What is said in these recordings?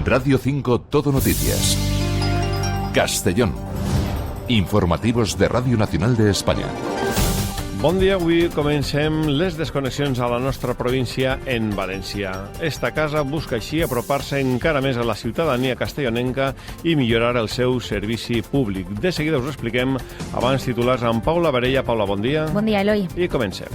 Radio 5 Todo Noticias. Castellón. Informativos de Radio Nacional de España. Bon dia, avui comencem les desconnexions a la nostra província en València. Esta casa busca així apropar-se encara més a la ciutadania castellonenca i millorar el seu servici públic. De seguida us ho expliquem. Abans titulars amb Paula Varella. Paula, bon dia. Bon dia, Eloi. I comencem.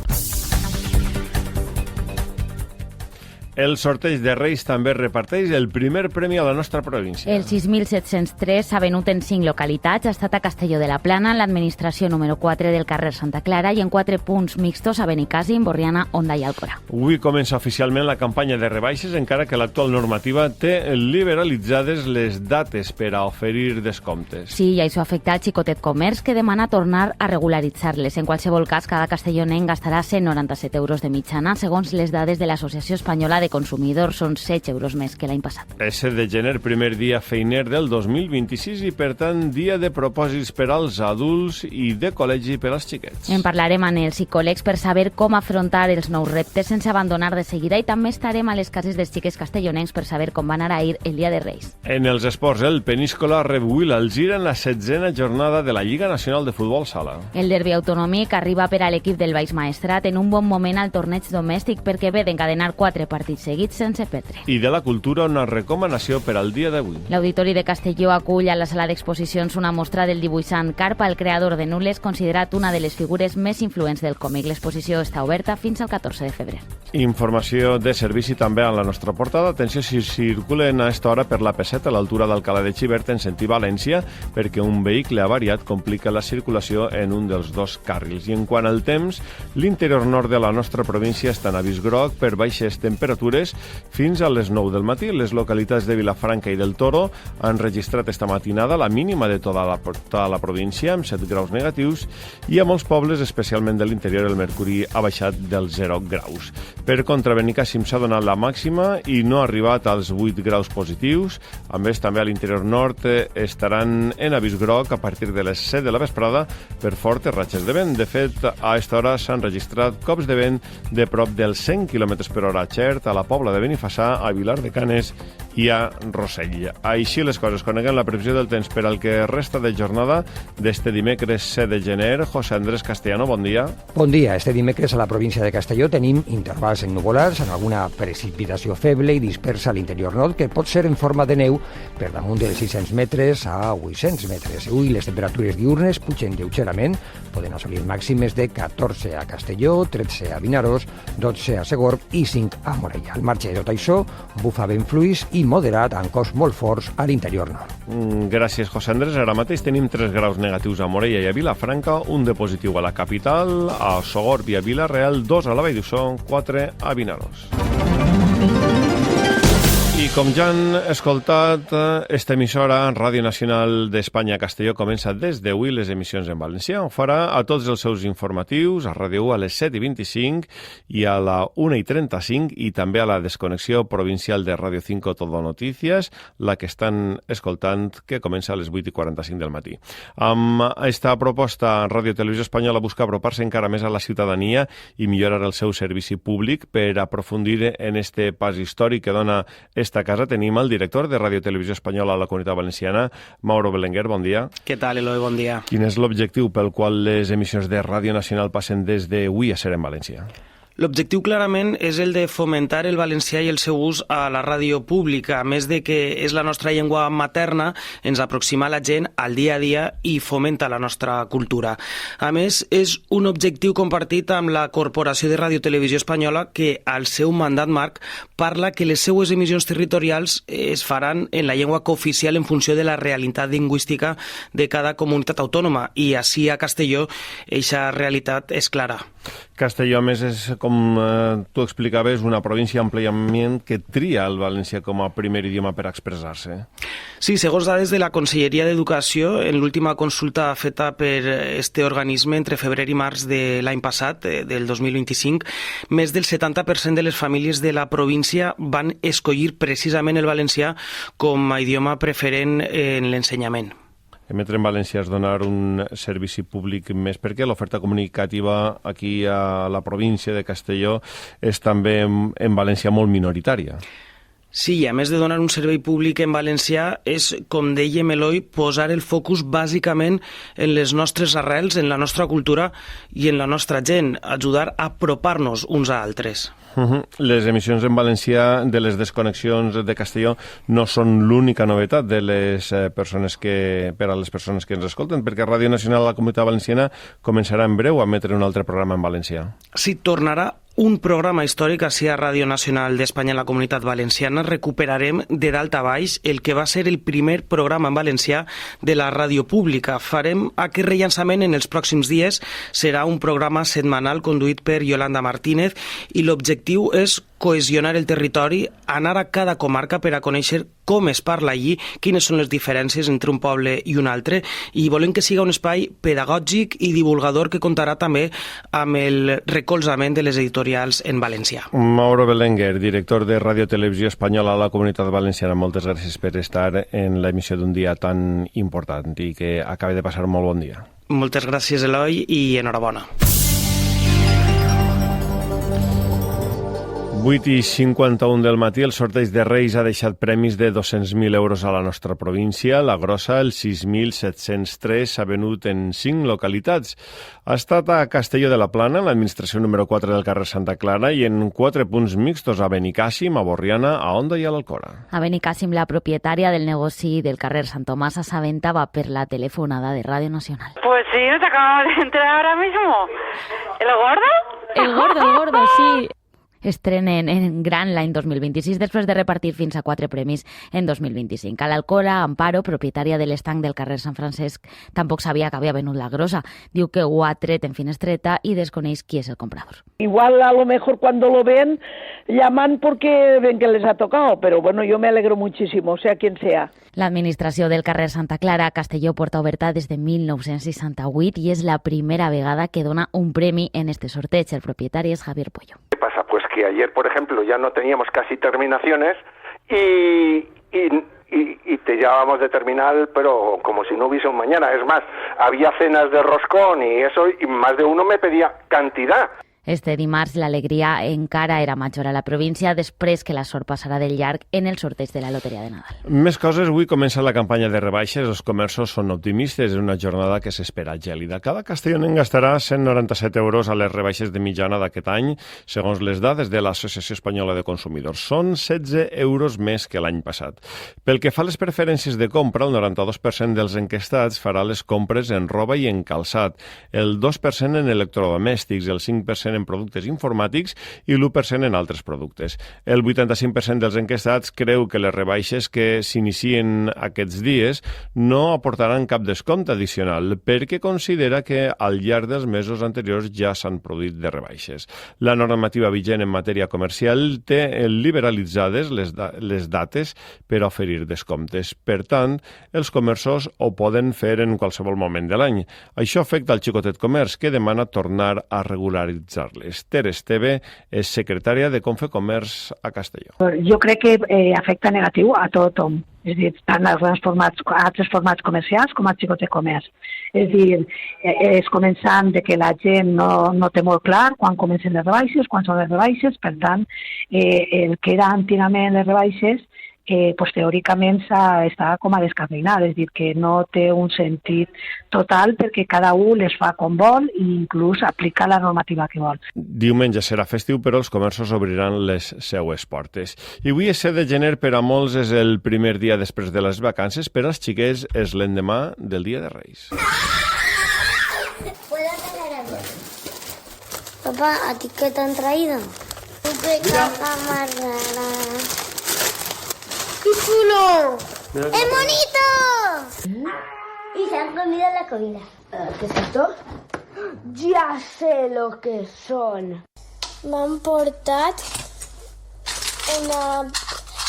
El sorteig de Reis també reparteix el primer premi a la nostra província. El 6.703 s'ha venut en 5 localitats. Ha estat a Castelló de la Plana, en l'administració número 4 del carrer Santa Clara i en 4 punts mixtos a Benicàssim, Borriana, Onda i Alcora. Avui comença oficialment la campanya de rebaixes, encara que l'actual normativa té liberalitzades les dates per a oferir descomptes. Sí, i això afecta al xicotet comerç, que demana tornar a regularitzar-les. En qualsevol cas, cada castellonenc gastarà 197 euros de mitjana. Segons les dades de l'Associació Espanyola de Consumidors, són 7 euros més que l'any passat. És 7 de gener, primer dia feiner del 2026 i, per tant, dia de propòsits per als adults i de col·legi per als xiquets. En parlarem amb els psicòlegs per saber com afrontar els nous reptes sense abandonar de seguida, i també estarem a les cases dels xiquets castellonencs per saber com van anar ahir el dia de Reis. En els esports, el Peníscola rep avui l'Alzira en la 16a jornada de la Lliga Nacional de Futbol Sala. El derbi autonòmic arriba per a l'equip del Baix Maestrat en un bon moment al torneig domèstic, perquè ve d'encadenar 4 partits seguits sense perdre. I de la cultura, una recomanació per al dia d'avui. L'Auditori de Castelló acull a la sala d'exposicions una mostra del dibuixant Carpa, el creador de Nules, considerat una de les figures més influents del còmic. L'exposició està oberta fins al 14 de febrer. Informació de servici també a la nostra portada. Atenció si circulen a esta hora per la P7 a l'altura d'Alcalá de Xivert en sentit València, perquè un vehicle avariat complica la circulació en un dels dos carrils. I en quant al temps, l'interior nord de la nostra província està en avís groc per baixes temperatures fins a les 9 del matí. Les localitats de Vilafranca i del Toro han registrat esta matinada la mínima de tota la província, amb 7 graus negatius, i a molts pobles, especialment de l'interior, el mercuri ha baixat dels 0 graus. Per contra, Benicàssim s'ha donat la màxima i no ha arribat als 8 graus positius. A més, també a l'interior nord estaran en avís groc a partir de les 7 de la vesprada per fortes ratxes de vent. De fet, a aquesta hora s'han registrat cops de vent de prop dels 100 km per hora a Xert, a la Pobla de Benifassà, a Vilar de Canes i a Rossell. Així les coses. Coneguem la previsió del temps per al que resta de jornada d'este dimecres 7 de gener. José Andrés Castellano, bon dia. Bon dia. Este dimecres a la província de Castelló tenim intervals ennuvolats amb alguna precipitació feble i dispersa a l'interior nord, que pot ser en forma de neu per damunt dels 600 metres a 800 metres. Avui les temperatures diurnes pugen lleugerament, poden assolir màximes de 14 a Castelló, 13 a Vinaròs, 12 a Segorb i 5 a Morella. Al marge de tot això, bufa vent fluix i moderat amb cops molt forts a l'interior nord. Gràcies, José Andrés. Ara mateix tenim 3 graus negatius a Morella i a Vilafranca, un de positiu a la capital, a Sogorb i a Vila-real, 2 a la Vall d'Uixó, 4 a Vinaròs. I com ja han escoltat, esta emissora, Ràdio Nacional d'Espanya Castelló, comença des d'avui les emissions en valencià. Ho farà a tots els seus informatius, a Ràdio 1 a les 7:25 i a la 1:35, i també a la desconnexió provincial de Radio 5 Todo Noticias, la que estan escoltant, que comença a les 8:45 del matí. Amb esta proposta, Ràdio Televisió Espanyola busca apropar-se encara més a la ciutadania i millorar el seu servici públic. Per aprofundir en este pas històric que dona esta casa tenim el director de Ràdio Televisió Espanyola a la Comunitat Valenciana, Mauro Belenguer, bon dia. Què tal, Eloi? Bon dia. Quin és l'objectiu pel qual les emissions de Ràdio Nacional passen des d'avui a ser en València? L'objectiu clarament és el de fomentar el valencià i el seu ús a la ràdio pública. A més de que és la nostra llengua materna, ens aproxima a la gent al dia a dia i fomenta la nostra cultura. A més, és un objectiu compartit amb la Corporació de Ràdio Televisió Espanyola, que al seu mandat marc parla que les seues emissions territorials es faran en la llengua cooficial en funció de la realitat lingüística de cada comunitat autònoma, i així a Castelló eixa realitat és clara. Castelló, a més, és, com tu explicaves, una província àmpliament que tria el valencià com a primer idioma per expressar-se. Sí, segons dades de la Conselleria d'Educació, en l'última consulta feta per este organisme entre febrer i març de l'any passat, del 2025, més del 70% de les famílies de la província van escollir precisament el valencià com a idioma preferent en l'ensenyament. Emetre en valencià és donar un servici públic més, perquè l'oferta comunicativa aquí a la província de Castelló és també en valencià molt minoritària. Sí, a més de donar un servei públic en valencià, és, com dèiem Eloi, posar el focus bàsicament en les nostres arrels, en la nostra cultura i en la nostra gent, ajudar a apropar-nos uns a altres. Les emissions en valencià de les desconnexions de Castelló no són l'única novetat de les persones per a les persones que ens escolten, perquè Ràdio Nacional de la Comunitat Valenciana començarà en breu a emetre un altre programa en valencià. Sí, tornarà un programa històric així a Ràdio Nacional d'Espanya en la Comunitat Valenciana. Recuperarem de dalt a baix el que va ser el primer programa en valencià de la ràdio pública. Farem aquest rellançament en els pròxims dies. Serà un programa setmanal conduït per Yolanda Martínez i l'objectiu és cohesionar el territori, anar a cada comarca per a conèixer com es parla allí, quines són les diferències entre un poble i un altre, i volem que siga un espai pedagògic i divulgador que comptarà també amb el recolzament de les editorials en valencià. Mauro Belenguer, director de Ràdio Televisió Espanyola a la Comunitat Valenciana, moltes gràcies per estar en l'emissió d'un dia tan important i que acabi de passar un molt bon dia. Moltes gràcies, Eloi, i enhorabona. 8:51 del matí, el sorteig de Reis ha deixat premis de 200.000 euros a la nostra província. La grossa, el 6.703, s'ha venut en 5 localitats. Ha estat a Castelló de la Plana, en l'administració número 4 del carrer Santa Clara, i en 4 punts mixtos a Benicàssim, a Borriana, a Onda i a l'Alcora. A Benicàssim, la propietària del negoci del carrer Sant Tomàs s'assabentava per la telefonada de Ràdio Nacional. Pues sí, nos acabamos de entrar ahora mismo. ¿El gordo? El gordo, sí. Estrenen en gran l'any 2026 després de repartir fins a 4 premis en 2025. A l'Alcora, Amparo, propietària de l'estanc del carrer Sant Francesc, tampoc sabia que havia venut la grossa. Diu que ho ha tret en finestreta i desconeix qui és el comprador. Igual a lo mejor cuando lo ven llaman porque ven que les ha tocado, pero bueno, yo me alegro muchísimo, sea quien sea. L'administració del carrer Santa Clara a Castelló porta oberta des de 1968 i és la primera vegada que dona un premi en este sorteig. El propietari és Javier Pollo. ¿Qué pasa? Pues que ayer, por ejemplo, ya no teníamos casi terminaciones y te llevábamos de terminal, pero como si no hubiese un mañana. Es más, había cenas de roscón y eso, y más de uno me pedía cantidad. Este dimarts l'alegria encara era major a la província després que la sort passarà del llarg en el sorteig de la Loteria de Nadal. Més coses. Avui comença la campanya de rebaixes. Els comerços són optimistes. És una jornada que s'espera gèlida. Cada castellonenc gastarà 197 euros a les rebaixes de mitjana d'aquest any, segons les dades de l'Associació Espanyola de Consumidors. Són 16 euros més que l'any passat. Pel que fa a les preferències de compra, el 92% dels enquestats farà les compres en roba i en calçat, el 2% en electrodomèstics, el 5% en productes informàtics i l'1% en altres productes. El 85% dels enquestats creu que les rebaixes que s'inicien aquests dies no aportaran cap descompte addicional perquè considera que al llarg dels mesos anteriors ja s'han produït de rebaixes. La normativa vigent en matèria comercial té liberalitzades les dates per a oferir descomptes. Per tant, els comerços ho poden fer en qualsevol moment de l'any. Això afecta al xicotet comerç, que demana tornar a regularitzar. Ter Esteve és secretària de Confecomerç a Castelló. Jo crec que afecta negatiu a tothom, és a dir, tant als altres formats comercials com al xicotet comerç. És a dir, és començant de que la gent no té molt clar quan comencen les rebaixes, quan són les rebaixes, per tant, el que era antigament les rebaixes, pues, teòricament està com a descafeinat, és a dir, que no té un sentit total perquè cada un les fa com vol i inclús aplica la normativa que vol. Diumenge serà festiu, però els comerços obriran les seues portes. I avui és 7 de gener, per a molts és el primer dia després de les vacances, per als xiquets és l'endemà del Dia de Reis. Papá, ¿a ti qué te han traído? Un caja más rara. ¡Qué chulo! ¡Es bonito! Y se han comido la comida. ¿Qué es esto? Ya sé lo que son. M'han portat la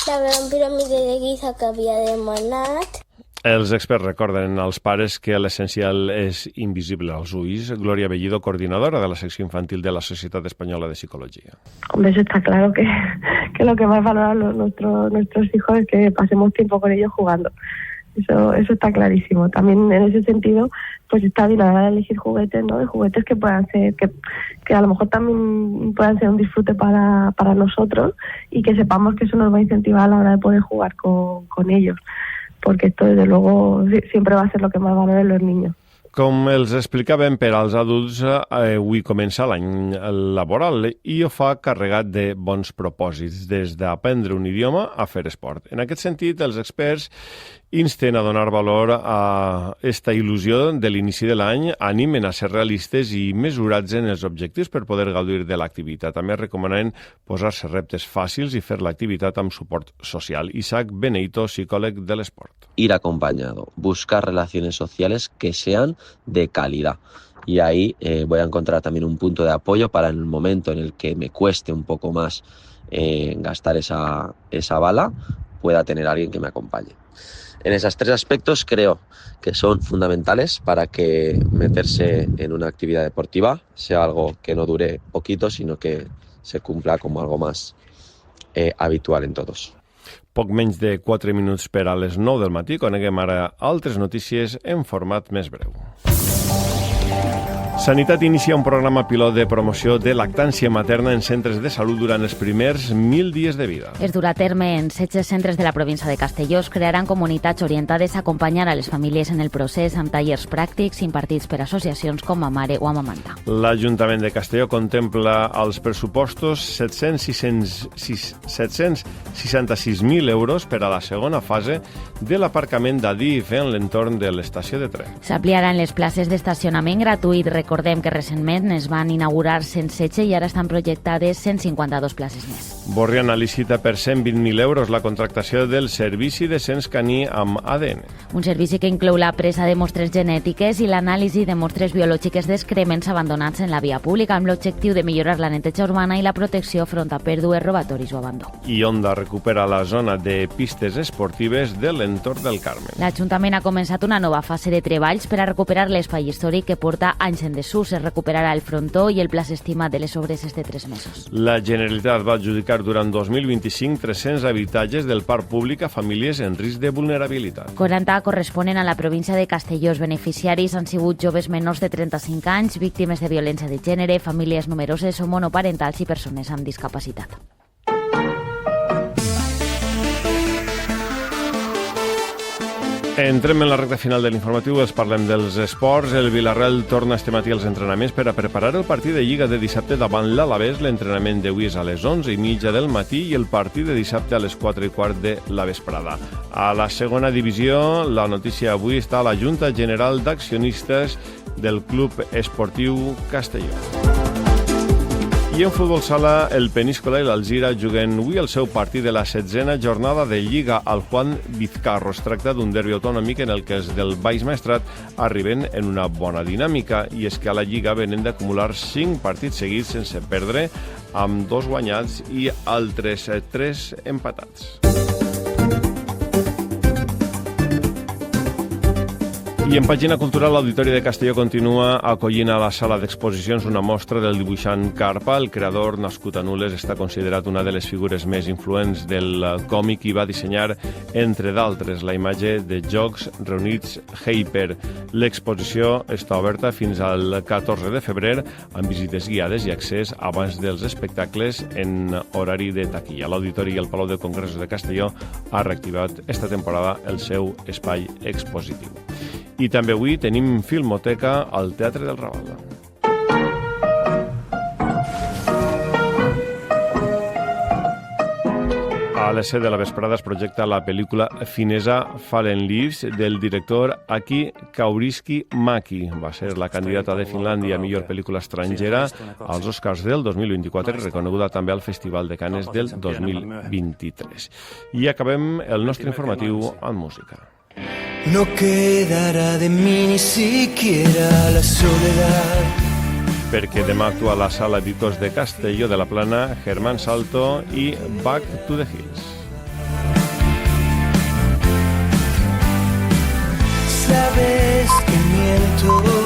gran piràmide de Giza que havia demanat. Els experts recorden als pares que l'essencial és invisible als ulls. Gloria Bellido, coordinadora de la secció infantil de la Societat Espanyola de Psicología. Hombre, eso está claro que lo que más valoran nuestros hijos es que pasemos tiempo con ellos jugando. Eso está clarísimo. También en ese sentido, pues está bien a la hora de elegir juguetes, ¿no? De juguetes que puedan ser, que a lo mejor también puedan ser un disfrute para nosotros y que sepamos que eso nos va a incentivar a la hora de poder jugar con ellos. Porque esto, desde luego, siempre va a ser lo que más valoren los niños. Com els explicàvem, per als adults, avui comença l'any laboral i ho fa carregat de bons propòsits, des d'aprendre un idioma a fer esport. En aquest sentit, els experts insten a donar valor a aquesta il·lusió de l'inici de l'any, animen a ser realistes i mesurats en els objectius per poder gaudir de l'activitat. També recomanen posar-se reptes fàcils i fer l'activitat amb suport social. Isaac Beneito, psicòleg de l'esport. Ir acompañado, buscar relaciones sociales que sean de calidad. Y ahí voy a encontrar también un punto de apoyo para en el momento en el que me cueste un poco más gastar esa bala, pueda tener alguien que me acompañe. En esos tres aspectos creo que son fundamentales para que meterse en una actividad deportiva sea algo que no dure poquito, sino que se cumpla como algo más habitual en todos. Poc menys de 4 minuts per a les 9 del matí. Coneguem ara altres notícies en format més breu. Sanitat inicia un programa pilot de promoció de lactància materna en centres de salut durant els primers 1.000 dies de vida. Es durà a terme en 16 centres de la província de Castelló. Es crearan comunitats orientades a acompanyar a les famílies en el procés amb tallers pràctics impartits per associacions com Mamare o Amamanta. L'Ajuntament de Castelló contempla als pressupostos 766.000 euros per a la segona fase de l'aparcament d'Adif en l'entorn de l'estació de tren. S'ampliaran les places d'estacionament gratuït. Recordem que recentment es van inaugurar 116 i ara estan projectades 152 places més. Borriana licita per 120.000 euros la contractació del servici de cens caní amb ADN. Un servici que inclou la presa de mostres genètiques i l'anàlisi de mostres biològiques d'excrements abandonats en la via pública amb l'objectiu de millorar la neteja urbana i la protecció front a pèrdues, robatoris o abandó. I Onda recupera la zona de pistes esportives de l'entorn del Carmen. L'Ajuntament ha començat una nova fase de treballs per a recuperar l'espai històric que porta anys en desús. Es recuperarà el frontó i el plaç estimat de les obres de 3 mesos. La Generalitat va adjudicar durant 2025 300 habitatges del parc públic a famílies en risc de vulnerabilitat. 40 corresponen a la província de Castelló. Els beneficiaris han sigut joves menors de 35 anys, víctimes de violència de gènere, famílies numeroses o monoparentals i persones amb discapacitat. Entrem en la recta final de l'informatiu, els parlem dels esports. El Villarreal torna este matí als entrenaments per a preparar el partit de Lliga de dissabte davant l'Alavés. L'entrenament d'avui és a les 11:30 del matí i el partit de dissabte a les 4:15 de la vesprada. A la segona divisió, la notícia avui està a la Junta General d'Accionistes del Club Esportiu Castelló. I en futbol sala, el Peníscola i l'Alzira juguen avui el seu partit de la 16a jornada de Lliga al Juan Vizcarro. Es tracta d'un derbi autonòmic en el que els del Baix Maestrat arriben en una bona dinàmica, i és que a la Lliga venen d'acumular 5 partits seguits sense perdre, amb 2 guanyats i altres 3 empatats. I en pàgina cultural, l'Auditori de Castelló continua acollint a la sala d'exposicions una mostra del dibuixant Carpa. El creador, nascut a Nules, està considerat una de les figures més influents del còmic i va dissenyar, entre d'altres, la imatge de Jocs Reunits Hyper. L'exposició està oberta fins al 14 de febrer amb visites guiades i accés abans dels espectacles en horari de taquilla. L'Auditori i el Palau de Congressos de Castelló ha reactivat esta temporada el seu espai expositiu. I també avui tenim Filmoteca al Teatre del Raval. A les 7 de la vesprada es projecta la pel·lícula finesa Fallen Leaves del director Aki Kaurismäki. Va ser la candidata de Finlàndia a millor pel·lícula estrangera als Oscars del 2024 i reconeguda també al Festival de Cannes del 2023. I acabem el nostre informatiu amb música. No quedará de mí ni siquiera la soledad. Perquè demà actua a la Sala Editors de Castelló de la Plana Germán Salto i Back to the Hills. Sabes que miento.